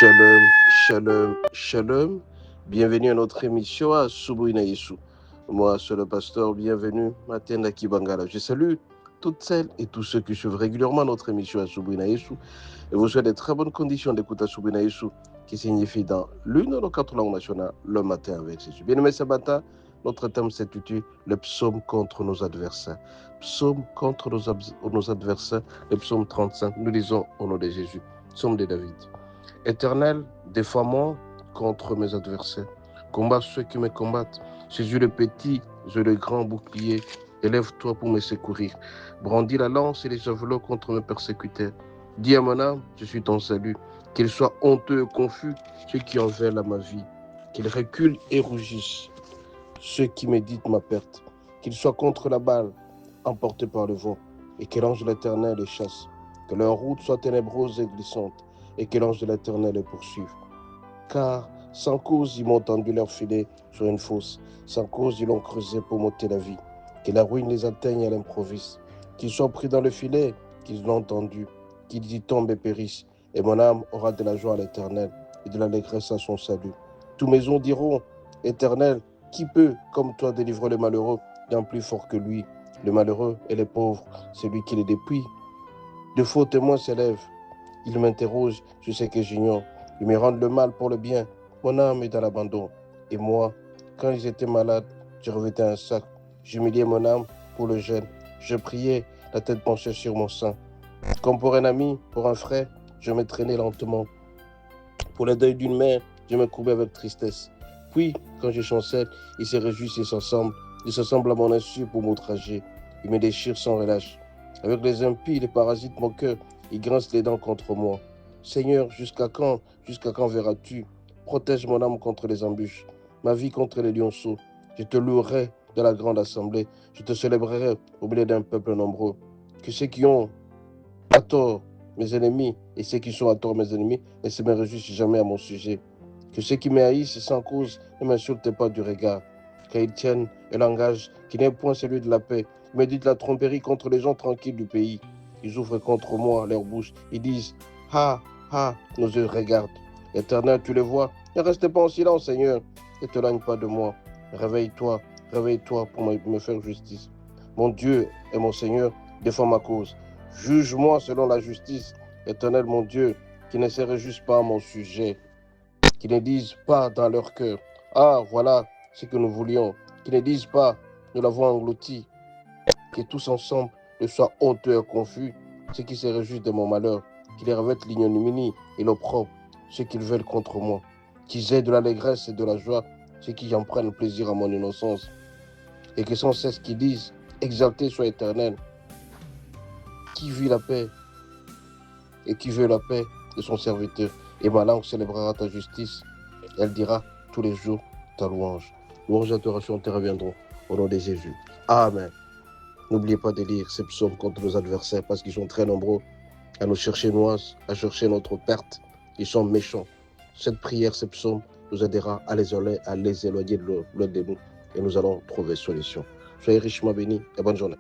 Shalom, shalom, shalom. Bienvenue à notre émission à Subuhi na Yesu. Moi, c'est le pasteur. Bienvenue, Matenda Kibangala. Je salue toutes celles et tous ceux qui suivent régulièrement notre émission à Subuhi na Yesu. Et vous souhaite de très bonnes conditions d'écoute à Subuhi na Yesu, qui signifie dans l'une de nos 4 langues nationales, le matin avec Jésus. Bien-aimés ce matin, notre thème s'intitule le psaume contre nos adversaires. Psaume contre nos adversaires, le psaume 35. Nous lisons au nom de Jésus. Psaume de David. Éternel, défends-moi contre mes adversaires. Combat ceux qui me combattent. Jésus le petit, je le grand bouclier. Élève-toi pour me secourir. Brandis la lance et les javelots contre mes persécuteurs. Dis à mon âme, je suis ton salut. Qu'ils soient honteux et confus, ceux qui en veulent à ma vie. Qu'ils reculent et rougissent, ceux qui méditent ma perte. Qu'ils soient contre la balle, emportés par le vent, et que l'ange de l'Éternel les chasse. Que leur route soit ténébreuse et glissante, et que l'ange de l'Éternel les poursuive. Car sans cause ils m'ont tendu leur filet sur une fosse, sans cause ils l'ont creusé pour m'ôter la vie. Que la ruine les atteigne à l'improviste, qu'ils soient pris dans le filet, qu'ils l'ont tendu, qu'ils y tombent et périssent. Et mon âme aura de la joie à l'Éternel et de l'allégresse à son salut. Tous mes os diront, Éternel, qui peut, comme toi, délivrer le malheureux d'un plus fort que lui? Le malheureux et les pauvres, c'est lui qui les dépouille. De faux témoins s'élèvent. Ils m'interrogent, je sais que j'ignore. Ils me rendent le mal pour le bien. Mon âme est dans l'abandon. Et moi, quand j'étais malade, je revêtais un sac. J'humiliais mon âme pour le jeûne. Je priais, la tête penchée sur mon sein. Comme pour un ami, pour un frère, je me traînais lentement. Pour le deuil d'une mère, je me courbais avec tristesse. Puis, quand je chancelle, ils se réjouissent et s'assemblent. Ils s'assemblent à mon insu pour m'outrager. Ils me déchirent sans relâche. Avec les impies, les parasites mon cœur. Ils grincent les dents contre moi. Seigneur, jusqu'à quand verras-tu? Protège mon âme contre les embûches, ma vie contre les lionceaux. Je te louerai de la grande assemblée. Je te célébrerai au milieu d'un peuple nombreux. Que ceux qui ont à tort mes ennemis et ceux qui sont à tort mes ennemis ne se me réjouissent jamais à mon sujet. Que ceux qui me haïssent sans cause ne m'insultent pas du regard. Qu'ils tiennent un langage qui n'est point celui de la paix. Ils me disent la tromperie contre les gens tranquilles du pays. Ils ouvrent contre moi leur bouche. Ils disent, ah, ah, nos yeux regardent. Éternel, tu les vois. Ne reste pas en silence, Seigneur. Ne te lâche pas de moi. Réveille-toi, réveille-toi pour me faire justice. Mon Dieu et mon Seigneur, défends ma cause. Juge-moi selon la justice. Éternel, mon Dieu, qui ne se réjouissent pas à mon sujet. Qui ne disent pas dans leur cœur, ah, voilà ce que nous voulions. Qui ne disent pas, nous l'avons englouti. Que tous ensemble ne soient honteux et confus, ceux qui se réjouissent de mon malheur, qui les revêtent l'ignominie et l'opprobre, ceux qui veulent contre moi, qu'ils aient de l'allégresse et de la joie, ceux qui en prennent plaisir à mon innocence, et que sans cesse qu'ils disent, exalté soit Éternel, qui vit la paix et qui veut la paix de son serviteur. Et ma langue célébrera ta justice, elle dira tous les jours ta louange. Louange et adoration te reviendront au nom de Jésus. Amen. N'oubliez pas de lire ces psaumes contre nos adversaires parce qu'ils sont très nombreux à nous chercher à chercher notre perte. Ils sont méchants. Cette prière, ces psaumes, nous aidera à les éloigner de nous et nous allons trouver solution. Soyez richement bénis et bonne journée.